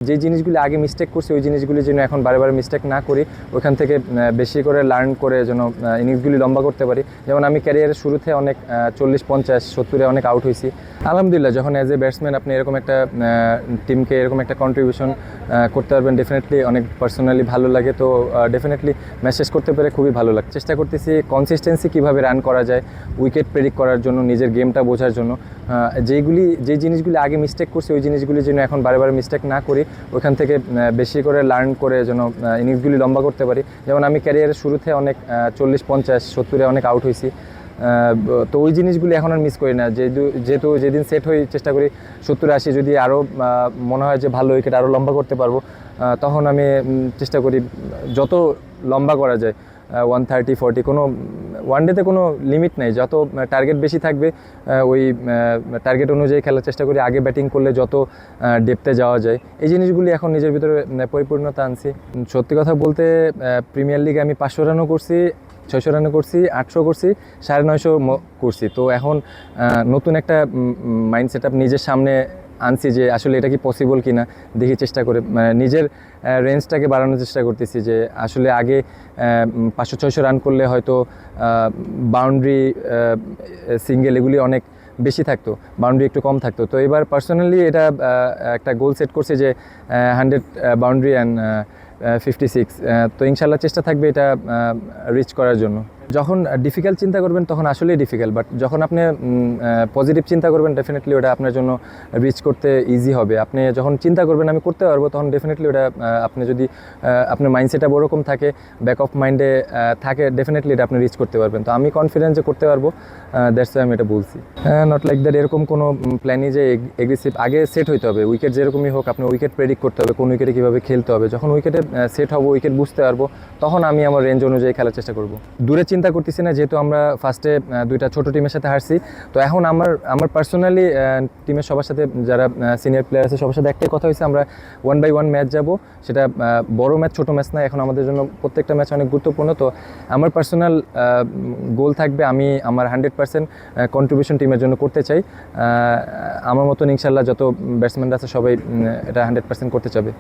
যে জিনিসগুলি আগে মিস্টেক করছি ওই জিনিসগুলি যেন এখন বারে বারে মিস্টেক না করি, ওইখান থেকে বেশি করে লার্ন করে যেন ইনিংসগুলি লম্বা করতে পারি। যেমন আমি ক্যারিয়ারের শুরুতে অনেক 40-50-70-এ অনেক আউট হয়েছি। আলহামদুলিল্লাহ, যখন অ্যাজ এ ব্যাটসম্যান আপনি এরকম একটা টিমকে এরকম একটা কন্ট্রিবিউশন করতে পারবেন, ডেফিনেটলি অনেক পার্সোনালি ভালো লাগে। তো ডেফিনেটলি ম্যাসেজ করতে পেরে খুবই ভালো লাগে। চেষ্টা করতেছি কনসিস্টেন্সি কীভাবে রান করা যায়, উইকেট প্রেডিক্ট করার জন্য, নিজের গেমটা বোঝার জন্য। যে জিনিসগুলি আগে মিস্টেক করছি ওই জিনিসগুলি যেন এখন বারে বারে মিস্টেক না করি, ওইখান থেকে বেশি করে লার্ন করে যেন ইনিংসগুলি লম্বা করতে পারি। যেমন আমি ক্যারিয়ারের শুরুতে অনেক 40-50-70-এ অনেক আউট হয়েছি। তো ওই জিনিসগুলি এখন আর মিস করি না। যেহেতু যেদিন সেট হয়ে চেষ্টা করি 70-80, যদি আরও মনে হয় যে ভালো উইকেট আরও লম্বা করতে পারবো, তখন আমি চেষ্টা করি যত লম্বা করা যায়। 130-40 কোনো ওয়ানডেতে কোনো লিমিট নেই, যত টার্গেট বেশি থাকবে ওই টার্গেট অনুযায়ী খেলার চেষ্টা করি। আগে ব্যাটিং করলে যত ডেপথে যাওয়া যায়, এই জিনিসগুলি এখন নিজের ভিতরে পরিপূর্ণতা আনছি। সত্যি কথা বলতে প্রিমিয়ার লিগে আমি 500 রানও করছি, 600 রানও করছি, 800 করছি, 950 করছি। তো এখন নতুন একটা মাইন্ড সেট আপ নিজের সামনে আনছি যে আসলে এটা কি পসিবল কিনা দেখি, চেষ্টা করে নিজের রেঞ্জটাকে বাড়ানোর চেষ্টা করতেছি। যে আসলে আগে 500-600 রান করলে হয়তো বাউন্ডারি, সিঙ্গেল এগুলি অনেক বেশি থাকতো, বাউন্ডারি একটু কম থাকতো। তো এবার পার্সোনালি এটা একটা গোল সেট করছি যে 100 বাউন্ডারি অ্যান্ড 56। তো ইনশাল্লাহ চেষ্টা থাকবে এটা রিচ করার জন্য। যখন ডিফিকাল্ট চিন্তা করবেন তখন আসলেই ডিফিকাল্ট, বাট যখন আপনি পজিটিভ চিন্তা করবেন ডেফিনেটলি ওটা আপনার জন্য রিচ করতে ইজি হবে। আপনি যখন চিন্তা করবেন আমি করতে পারবো, তখন ডেফিনেটলি ওটা আপনি যদি আপনার মাইন্ডসেটটা ওরকম থাকে, ব্যাক অফ মাইন্ডে থাকে, ডেফিনেটলি এটা আপনি রিচ করতে পারবেন। তো আমি কনফিডেন্স যে করতে পারবো, দ্যাটস ওয়াই আমি এটা বলছি। নট লাইক দ্যাট এরকম কোনো প্ল্যানই যে এগ্রেসিভ। আগে সেট হইতে হবে, উইকেট যেরকমই হোক আপনি উইকেট প্রেডিক্ট করতে হবে, কোন উইকেটে কীভাবে খেলতে হবে। যখন উইকেটে সেট হবো, উইকেট বুঝতে পারবো, তখন আমি আমার রেঞ্জ অনুযায়ী খেলার চেষ্টা করবো। দূরে চিন্তা করতেছি না, যেহেতু আমরা ফার্স্টে 2টা ছোটো টিমের সাথে হারছি। তো এখন আমার পার্সোনালি টিমের সবার সাথে, যারা সিনিয়র প্লেয়ার আছে সবার সাথে একটাই কথা হয়েছে, আমরা 1/1 ম্যাচ যাব। সেটা বড় ম্যাচ ছোটো ম্যাচ না, এখন আমাদের জন্য প্রত্যেকটা ম্যাচ অনেক গুরুত্বপূর্ণ। তো আমার পার্সোনাল গোল থাকবে আমি আমার 100% কন্ট্রিবিউশন টিমের জন্য করতে চাই। আমার মতন ইনশাল্লাহ যত ব্যাটসম্যানরা আছে সবাই এটা 100% করতে চাবে।